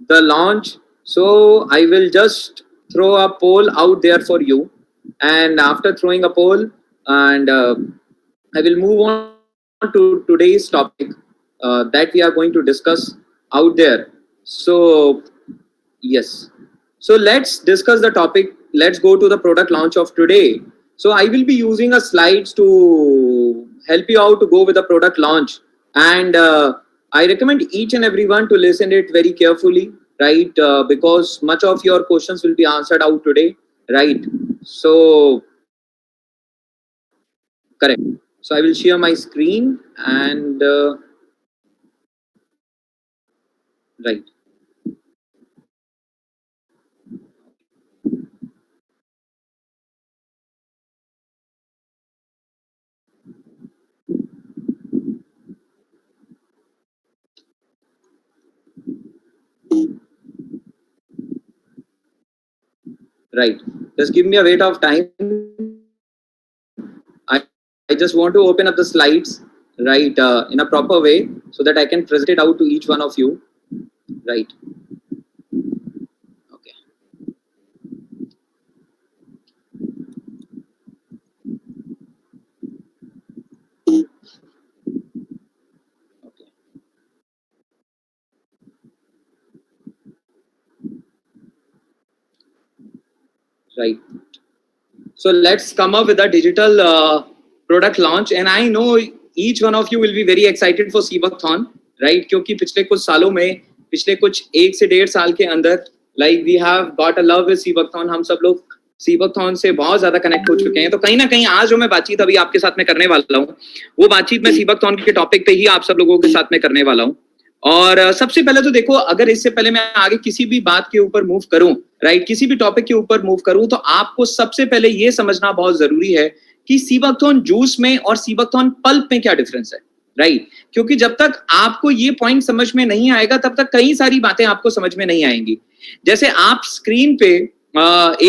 the launch. So I will just throw a poll out there for you, and after throwing a poll, and I will move on to today's topic that we are going to discuss out there. So yes, so let's discuss the topic. Let's go to the product launch of today. So I will be using a slides to help you out to go with the product launch, and I recommend each and everyone to listen it very carefully, right? Because much of your questions will be answered out today, right? So correct. So I will share my screen and right. Right. Just give me a wait of time. I just want to open up the slides, right, in a proper way so that I can present it out to each one of you. Right. Okay. Okay. Right. So let's come up with a digital product launch, and I know each one of you will be very excited for Seebuckthon, right? क्योंकि पिछले कुछ सालों में, पिछले कुछ 1 से 1.5 साल के अंदर, like we have got a love with Seebuckthon. हम सब लोग Seebuckthon से बहुत ज्यादा कनेक्ट हो चुके हैं. तो कहीं ना कहीं आज जो मैं बातचीत अभी आपके साथ में करने वाला हूँ, वो बातचीत मैं Seebuckthon के टॉपिक पे ही आप सब लोगों के साथ में करने वाला हूँ. और सबसे पहले तो देखो, अगर इससे पहले मैं आगे किसी भी बात के ऊपर मूव करूं, राइट, किसी भी टॉपिक के ऊपर मूव करूं, तो आपको सबसे पहले ये समझना बहुत जरूरी है कि सीबकथॉर्न जूस में और सीबकथॉर्न पल्प में क्या डिफरेंस है, राइट. क्योंकि जब तक आपको ये पॉइंट समझ में नहीं आएगा, तब तक कई सारी बातें आपको समझ में नहीं आएंगी. जैसे आप स्क्रीन पे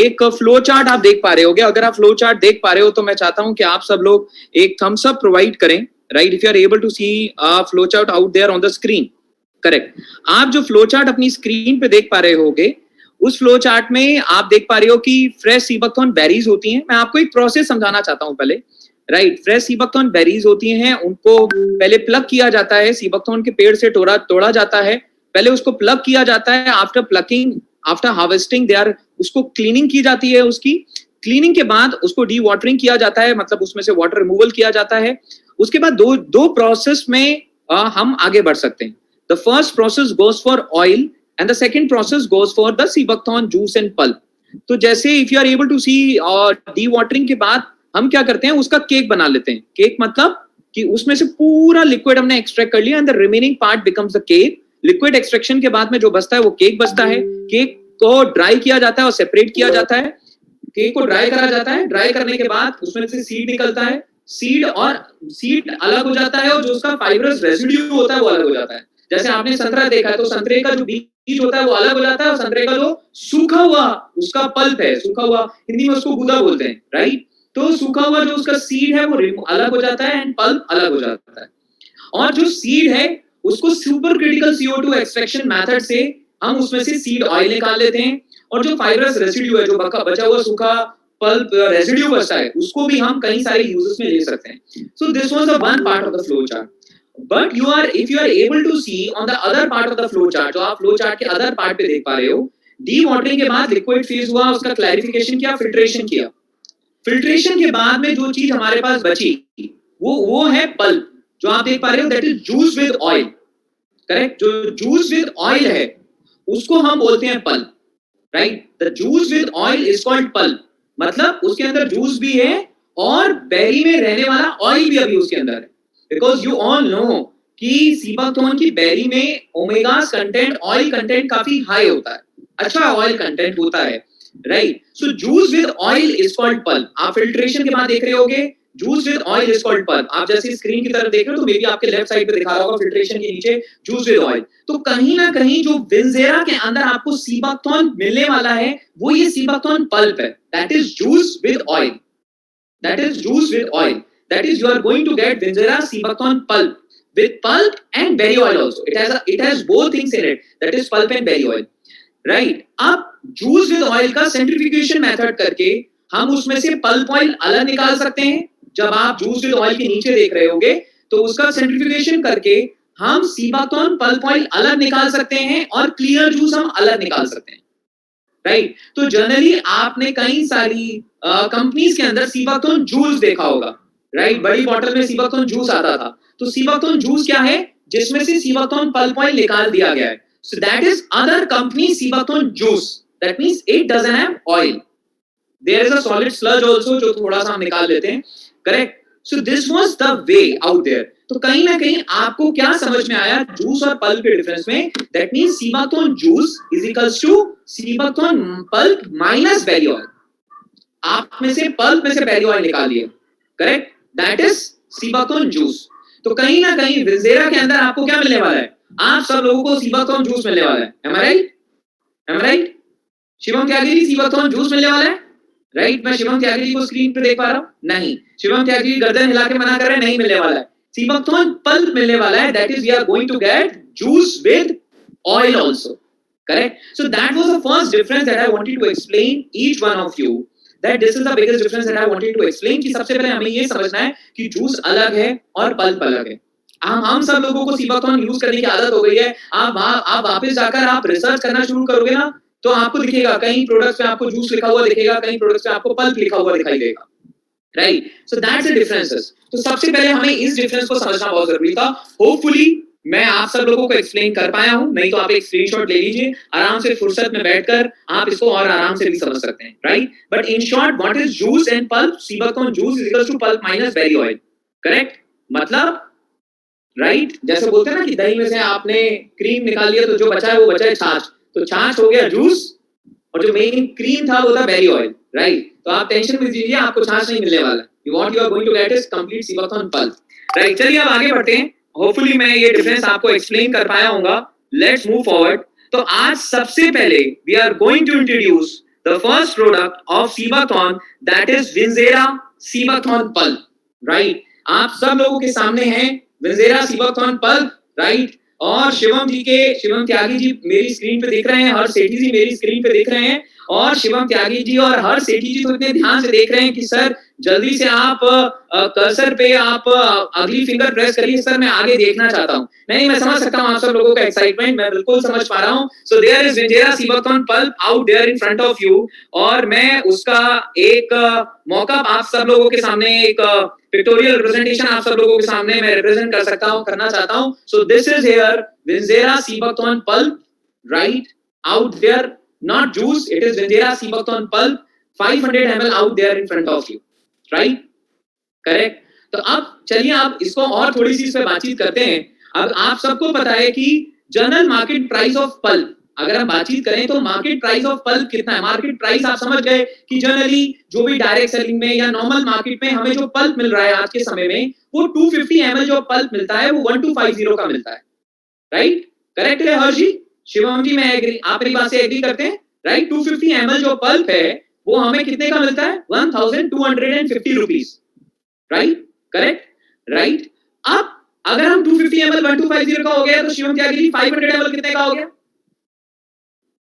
एक फ्लो चार्ट आप देख पा रहे होगे. अगर आप फ्लो चार्ट देख पा रहे हो तो मैं चाहता हूं कि आप सब लोग एक थम्स अप प्रोवाइड करें, right, if you are able to see flow chart out there on the screen. Correct. आप जो फ्लो चार्ट अपनी स्क्रीन पे देख पा रहे होगे, उस फ्लो चार्ट में आप देख पा रहे हो कि फ्रेश सीबकथॉर्न बेरीज होती हैं. मैं आपको एक प्रोसेस समझाना चाहता हूं पहले, राइट. फ्रेश सीबकथॉर्न बेरीज होती हैं, उनको पहले प्लग किया जाता है, सीबकथॉर्न के पेड़ से तोड़ा जाता है, पहले उसको प्लग किया जाता है. After plucking, after harvesting, they are, उसको क्लीनिंग की जाती है. उसकी क्लीनिंग के बाद उसको डी वाटरिंग किया जाता है, मतलब उसमें से वाटर रिमूवल किया जाता है. उसके बाद दो प्रोसेस में हम आगे बढ़ सकते हैं. The first process goes for oil and the second process goes for the Seebuckthorn juice and pulp. तो जैसे if you are able to see dewatering के बाद हम क्या करते हैं, उसका केक बना लेते हैं. केक मतलब कि उसमें से पूरा लिक्विड हमने एक्सट्रैक्ट कर लिया, and the remaining part becomes the cake. Liquid extraction के बाद में जो बचता है वो केक बचता है. केक को ड्राई किया जाता है और सेपरेट किया जाता है. केक को ड्राई करा जाता है. ड्राई करने के बाद उसमें से सीड निकलता है. सीड अलग हो जाता है, और जो उसका फाइब्रस रेसिड्यू होता है वो अलग हो जाता है. जैसे आपने संतरा देखा है, तो संतरे का जो बीज होता है वो अलग हो जाता है, और संतरे का जो सूखा हुआ उसका पल्प है, सूखा हुआ, हिंदी में उसको गुदा बोलते हैं, राइट. तो सूखा हुआ जो उसका सीड है वो अलग हो जाता है एंड पल्प अलग हो जाता है. और जो सीड है उसको super critical CO2 extraction method से हम उसमें से सीड ऑयल निकाल लेते हैं, और जो फाइब्रस रेसिड्यू है, जो बचा हुआ सूखा पल्प रेसिड्यू बचता है, उसको भी हम कई सारे यूजेस में ले सकते हैं. सो this was the one part of the flow chart. But if you are able to see on the other part of the flow chart, जो आप फ्लो चार्ट के अदर पार्ट पे देख पा रहे हो, डी वाटरिंग के बाद लिक्विड फेज हुआ, उसका क्लैरिफिकेशन किया, फिल्ट्रेशन किया. फिल्ट्रेशन के बाद में जो चीज हमारे पास बची वो है पल्प, जो आप देख पा रहे हो, that is juice with oil. Correct. जो जूस विद ऑयल है उसको हम बोलते हैं pulp, right. The juice with oil is called pulp. मतलब उसके अंदर जूस भी है और बेरी में रहने वाला ऑयल भी अभी उसके अंदर है. Because you all know कि सीबकथॉर्न की बेरी में ओमेगास कंटेंट, ऑयल कंटेंट काफी हाई होता है, अच्छा ऑयल कंटेंट होता है, right. So juice with oil is called pulp. आप फिल्ट्रेशन के बाद देख रहे होगे, juice with oil is called pulp. आप जैसे स्क्रीन की तरफ देख रहे हो तो मे बी आपके लेफ्ट साइड पे दिखा रहा होगा फिल्ट्रेशन के नीचे जूस विद ऑयल. तो कहीं ना कहीं जो विंजेरा के अंदर आपको सीबकथॉर्न मिलने वाला है वो ये सीबकथॉर्न पल्प है. That is juice with oil. That is juice with oil. That is, you are going to get Winzera Seebuckthorn pulp. with pulp and berry oil also. It has both things in it, that is pulp and berry oil, right? अब juice with oil का centrifugation method करके हम उसमें से pulp oil अलग निकाल सकते हैं. जब आप juice with oil के नीचे देख रहे होगे तो उसका centrifugation करके हम सीबाथॉन pulp oil अलग निकाल सकते हैं और clear juice हम अलग निकाल सकते हैं, राइट? तो जनरली आपने कई सारी कंपनीज के अंदर सीबाथॉन जूस देखा होगा, राइट? बड़ी बोतल में सीबाथॉन जूस आता था. तो सीबाथॉन जूस क्या है? जिसमें से सीबाथॉन पल्प ऑयल निकाल दिया गया है. So that is other company sea buckthorn juice. That means it doesn't have oil. There is a solid sludge also जो थोड़ा सा हम निकाल लेते हैं, correct? So this was the way out there. तो कहीं ना कहीं आपको क्या समझ में आया जूस और पल्प के डिफरेंस में? That means sea buckthorn juice is equals to sea buckthorn pulp minus berry oil. आप में से पल्प में से बेरी ऑयल निकाल दिए, correct? That is sea buckthorn juice. तो कहीं ना कहीं विंजेरा के अंदर आपको क्या मिलने वाला है? आप सब लोगों को सीबाथॉन जूस मिलने वाला है. एम आई राइट? एम आई राइट? शिवम त्यागी सीबाथॉन जूस मिलने वाला है, राइट? मैं शिवम त्यागी को स्क्रीन पे देख पा रहा हूं? नहीं. शिवम त्यागी गर्दन हिला के मना कर रहे हैं, नहीं मिलने वाला है. सीबाथॉन पल्प मिलने वाला है. That is we are going to get juice with oil also, correct? So that was the first difference that I wanted to explain each one of you, that this is the biggest difference that I wanted to explain. कि सबसे पहले हमें ये समझना है कि juice अलग है और पल्प अलग है. हम सब लोगों को सीबाथॉन यूज करने की आदत हो गई है. आप वापस जाकर आप रिसर्च करना शुरू करोगे ना तो आपको दिखेगा कई प्रोडक्ट्स पे आपको जूस लिखा हुआ दिखेगा, कई प्रोडक्ट्स पे आपको पल्प लिखा हुआ दिखाई देगा, right? So that's the differences. तो सबसे पहले हमें इस डिफरेंस को समझना बहुत जरूरी था. होपफुली मैं आप सब लोगों को एक्सप्लेन कर पाया हूं. नहीं तो आप एक स्क्रीनशॉट ले लीजिए, आराम से फुर्सत में बैठकर आप इसको और आराम से भी समझ सकते हैं, right? But in short what is juice and pulp? Sea buckthorn juice is equal to pulp minus berry oil, correct? मतलब राइट, जैसे बोलते हैं ना कि दही में से आपने क्रीम निकाल लिया तो जो बचा है वो बचा है छाछ. तो छाछ हो गया जूस और जो मेन क्रीम था वो था बेरी ऑयल, राइट? तो आप टेंशन मत लीजिए, आपको छाछ नहीं मिलने वाला. What you are going to get is complete sea buckthorn pulp, right? चलिए अब आगे बढ़ते हैं. होपफुली मैं ये डिफरेंस आपको एक्सप्लेन कर पाया हूंगा. Let's move forward. तो आज सबसे पहले we are going to introduce the first product of sea buckthorn, that is विंजेरा सीबाथॉन पल्प, राइट? आप सब लोगों के सामने है विंजेरा सीबाथॉन पल्प, राइट? और शिवम त्यागी जी मेरी स्क्रीन पे देख रहे हैं, हर सेठी जी मेरी स्क्रीन पे देख रहे हैं, और शिवम त्यागी जी और हर सेठी जी तो इतने ध्यान से देख रहे हैं कि सर जल्दी से आप कर्सर पे आप अगली फिंगर प्रेस करिए, सर मैं आगे देखना चाहता हूं. नहीं, मैं समझ सकता हूं आप सब लोगों का एक्साइटमेंट, मैं बिल्कुल समझ पा रहा हूं. सो देयर इज विंजेरा sea buckthorn pulp out there in front of you, और मैं उसका एक मौका आप सब लोगों के सामने, एक पिक्टोरियल रिप्रेजेंटेशन आप सब लोगों के सामने मैं रिप्रेजेंट कर सकता हूं, करना चाहता हूं. सो दिस इज हियर विंजेरा sea buckthorn pulp, right? Out there, not juice, it is Vinjera Seabuckthorn pulp, 500 ml out there in front of you, right? Correct? तो अब चलिए आप इसको और थोड़ी सी इस पे बातचीत करते हैं. अब आप सबको पता है कि general market price of pulp, अगर हम बातचीत करें तो मार्केट प्राइस ऑफ पल्प कितना है? मार्केट प्राइस आप समझ गए कि जनरली जो भी डायरेक्ट सेलिंग में या नॉर्मल मार्केट में हमें जो पल्प मिल रहा है आज के समय में, वो 250 ml जो पल्प मिलता है वो 1250 का मिलता है, राइट? करेक्ट है हर्ष जी? शिवम जी मैं एग्री, आप मेरी बात से एग्री करते हैं, राइट? 250 ml जो पल्प है वो हमें कितने का मिलता है? 1250 रुपीस, राइट? Correct, right? अब अगर हम 250 ml 1250 का हो गया तो शिवम त्यागी जी 500 ml कितने का हो गया,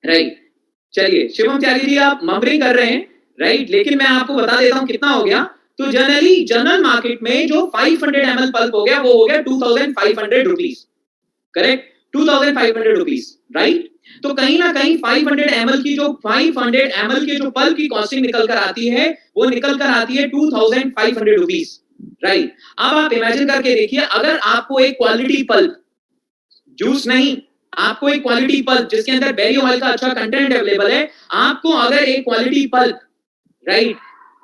राइट? चलिए शिवम त्यागी जी आप मम्बरिंग कर रहे हैं, राइट? लेकिन मैं आपको बता देता हूं कितना हो गया. तो जनरली जनरल मार्केट में जो 500 ml पल्प हो गया वो हो गया 2500 रुपीस, करेक्ट? 2500 rupees, right? तो कहीं ना कहीं 500 ml की जो 500 ml के जो पल्प की कॉस्टिंग निकल कर आती है वो निकल कर आती है 2500 रुपीस, राइट? अब आप इमेजिन करके देखिए, अगर आपको एक क्वालिटी पल्प, जूस नहीं, आपको एक क्वालिटी पल्प जिसके अंदर बेरी ऑयल का अच्छा कंटेंट अवेलेबल है, आपको अगर एक क्वालिटी पल्प, राइट,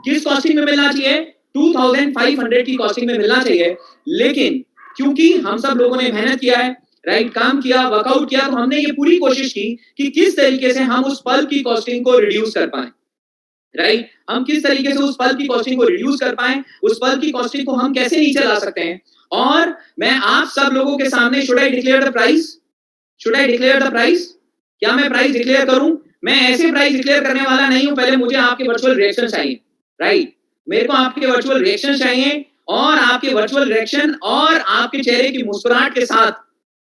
किस कॉस्टिंग में मिलना चाहिए? 2500 की कॉस्टिंग में मिलना चाहिए. लेकिन क्योंकि हम सब लोगों ने मेहनत किया है, राइट, काम किया, वर्कआउट किया, तो हमने ये पूरी कोशिश की कि किस तरीके से हम उस पल्प की कॉस्टिंग को रिड्यूस कर पाएं, राइट? हम किस तरीके से उस पल्प की कॉस्टिंग को रिड्यूस कर पाएं, उस पल्प की कॉस्टिंग को हम कैसे नीचे ला सकते हैं. और मैं आप सब लोगों के सामने, should I declare the price? Should I declare the price? क्या मैं प्राइस डिक्लेयर करूं? मैं ऐसे प्राइस डिक्लेयर करने वाला नहीं हूं. पहले मुझे आपके वर्चुअल रिएक्शन चाहिए, राइट? मेरे को आपके वर्चुअल रिएक्शन चाहिए. और आपके वर्चुअल रिएक्शन और आपके चेहरे की मुस्कुराहट के साथ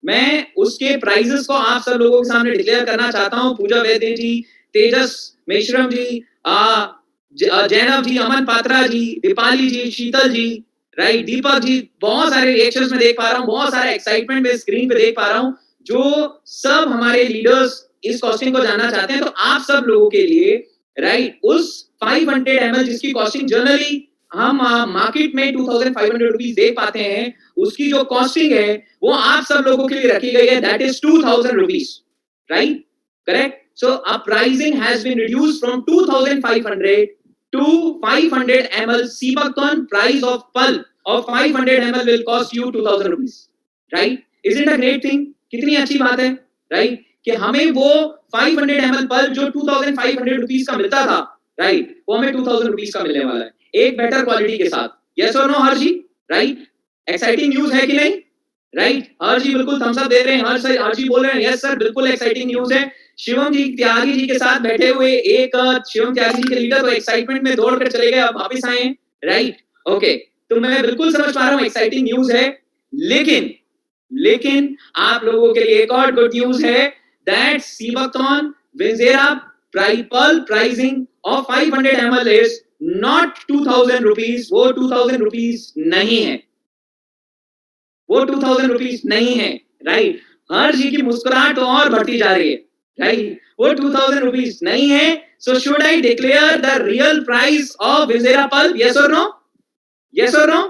मैं उसके प्राइजेस को आप सब लोगों के सामने डिक्लेयर करना चाहता हूं। पूजा वैद्य जी, तेजस मेश्रम जी, जैनब जी, अमन पात्रा जी, दीपाली जी, शीतल जी, राइट, दीपक जी, बहुत सारे रिएक्शंस में देख पा रहा हूं, बहुत सारा एक्साइटमेंट में स्क्रीन पे देख पा रहा हूं। जो सब हमारे लीडर्स इस कॉस्टिंग को जानना चाहते हैं, तो आप सब लोगों के लिए राइट उस 500 ml जिसकी कॉस्टिंग जनरली हम मार्केट में 2500 रुपीस देख पाते हैं, उसकी जो कॉस्टिंग है वो आप सब लोगों के लिए रखी गई है, that is 2000 rupees, right, correct. So a pricing has been reduced from 2500 to 500 ml Seabuckthorn price of pulp of 500 ml will cost you 2000 rupees, right? Isn't a great thing? कितनी अच्छी बात है, right? कि हमें वो 500 ml पल्प जो 2500 rupees का मिलता था, राइट, वो हमें 2000 रुपीस का मिलने वाला है, एक बेटर क्वालिटी के साथ। यस और नो हर्ष जी, राइट? एक्साइटिंग न्यूज है कि नहीं, राइट? हर्ष जी बिल्कुल थम्स अप दे रहे हैं, हर्ष जी बोल रहे हैं यस सर बिल्कुल एक्साइटिंग न्यूज है। शिवम जी त्यागी जी के साथ बैठे हुए एक शिवम त्यागी जी के लीडर तो एक्साइटमेंट में दौड़ कर चले गए, अब वापस आए हैं, राइट, ओके। तो मैं बिल्कुल समझ पा रहा हूं एक्साइटिंग न्यूज है, लेकिन लेकिन आप लोगों के लिए एक और गुड न्यूज है, that Seabuckthorn Vinzera pulp pricing of 500 ml is not 2000 rupees, वो 2000 रुपीस नहीं है, वो 2000 रुपीस नहीं है, राइट। हर जी की मुस्कुराहट तो और बढ़ती जा रही है, राइट, वो 2000 रुपीस नहीं है। So should I declare the real price of विजेरा पल्प, यस और नो, यस और नो,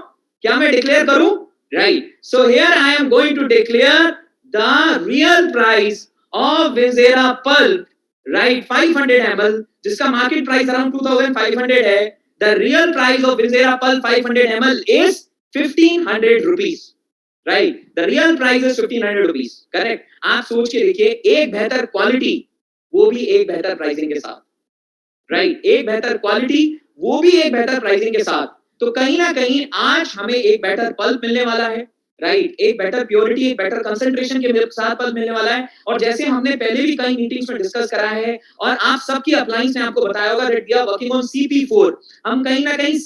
क्या मैं डिक्लेयर करूं, right. So here I am going to declare the real price of विजेरा पल्प, राइट, 500 ml जिसका मार्केट प्राइस अराउंड 2500 है, द रियल प्राइस ऑफ विजेरा pulp 500 ml is 1500 rupees, right, the real price is 1500 rupees, correct. आप सोच के देखिए, एक बेहतर क्वालिटी, वो भी एक बेहतर प्राइसिंग के साथ, राइट, एक बेहतर क्वालिटी, वो भी एक बेहतर प्राइसिंग के साथ। तो कहीं ना कहीं आज हमें एक बेटर पल्प मिलने वाला है, राइट, एक बेटर प्योरिटी, एक बेटर कंसंट्रेशन के साथ पल्प मिलने वाला है। और जैसे हमने पहले भी कई मीटिंग्स में डिस्कस करा है और आप सबकी अपलाइंस ने आपको बताया होगा that we are working on CP4, हम कहीं ना कहीं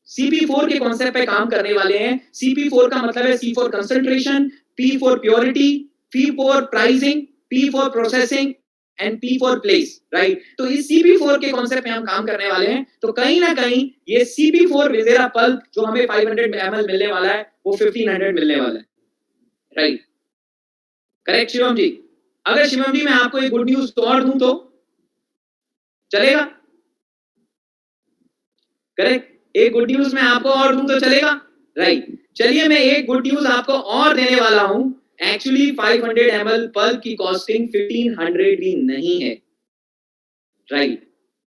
CP4 के कॉन्सेप्ट पे काम करने वाले हैं। CP4 का मतलब है C for concentration, P for purity, P for pricing, P for processing and P for place, right. तो इस CP4 के कॉन्सेप्ट पे हम काम करने वाले हैं। तो कहीं ना कहीं ये CP4 विजेरा पल्प जो हमें 500 ml मिलने वाला है, वो 1500 मिलने वाला है, राइट, करेक्ट शिवम जी। अगर शिवम जी मैं आपको एक गुड न्यूज तो और दूं तो चलेगा, करेक्ट, एक गुड न्यूज मैं आपको और दूं तो चलेगा, राइट। चलिए मैं एक गुड न्यूज आपको और देने वाला हूं। एक्चुअली 500 ml पल्प की कॉस्टिंग 1500 भी नहीं है, राइट,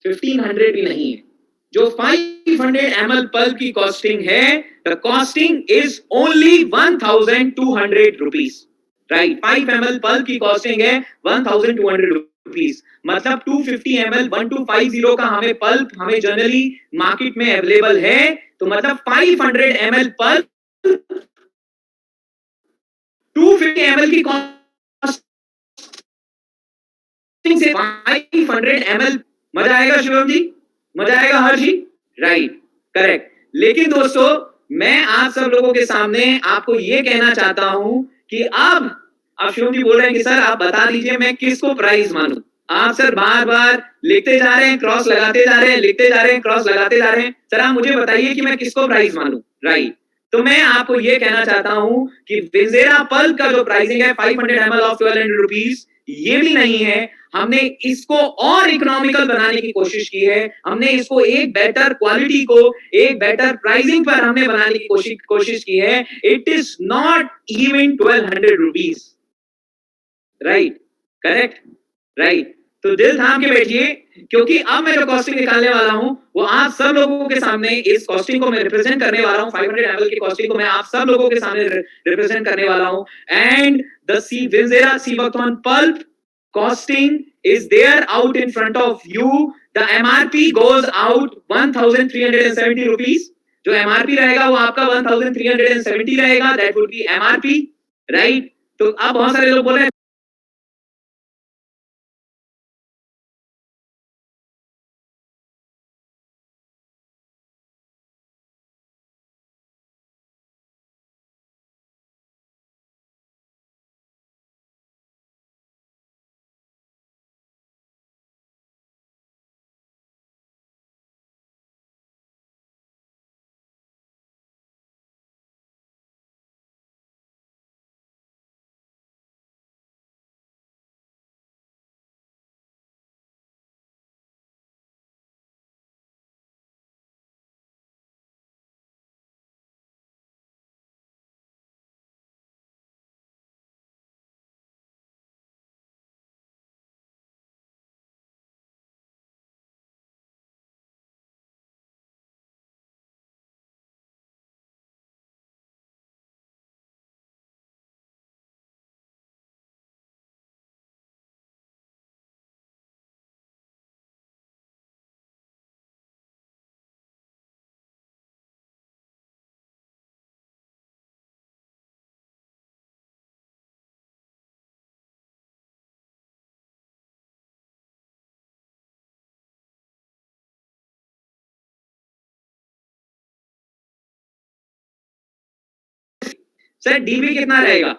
1500 भी नहीं है। जो 500 ml पल्प की कॉस्टिंग है, the costing is only 1200 rupees, right. 5 ml pulp की कॉस्टिंग है 1200 रुपीस, मतलब 250 ml 1250 का हमें पल्प हमें जनरली मार्केट में अवेलेबल है। तो मतलब 500 ml पल्प 250 ml की कॉस्टिंग से 500 ml, मजा आएगा शिवम जी, मजा आएगा हर्ष जी, राइट, करेक्ट। लेकिन दोस्तों मैं आप सब लोगों के सामने आपको ये कहना चाहता हूं कि अब शिवम जी बोल रहे हैं कि सर आप बता दीजिए मैं किसको प्राइस मानूं। आप सर बार बार लिखते जा रहे हैं, क्रॉस लगाते जा रहे हैं, लिखते जा रहे हैं, क्रॉस लगाते जा रहे हैं, सर आप मुझे बताइए कि मैं किसको प्राइस मानूं, राइट। तो मैं आपको ये कहना चाहता हूं कि विजेरा पल्प का जो प्राइसिंग है 500 ml ऑफ 1200 रुपीस, ये भी नहीं है। हमने इसको और इकोनॉमिकल बनाने की कोशिश की है, हमने इसको एक बेटर क्वालिटी को एक बेटर प्राइसिंग पर हमने बनाने की कोशिश की है। It is not even 1200 rupees, right, correct, right. तो दिल थाम के बैठिए, क्योंकि अब मैं जो कॉस्टिंग निकालने वाला हूं वो आप सब लोगों के सामने इस कॉस्टिंग को मैं रिप्रेजेंट करने वाला हूं। 500 ml की कॉस्टिंग को मैं आप सब लोगों के सामने रिप्रेजेंट करने वाला हूं। एंड द विंजेरा Seabuckthorn pulp costing is there out in front of you. The MRP goes out 1370 rupees. जो MRP रहेगा वो आपका 1370 रहेगा, that would be MRP, right? तो अब बहुत सारे लोग बोल रहे हैं सर डीबी कितना रहेगा?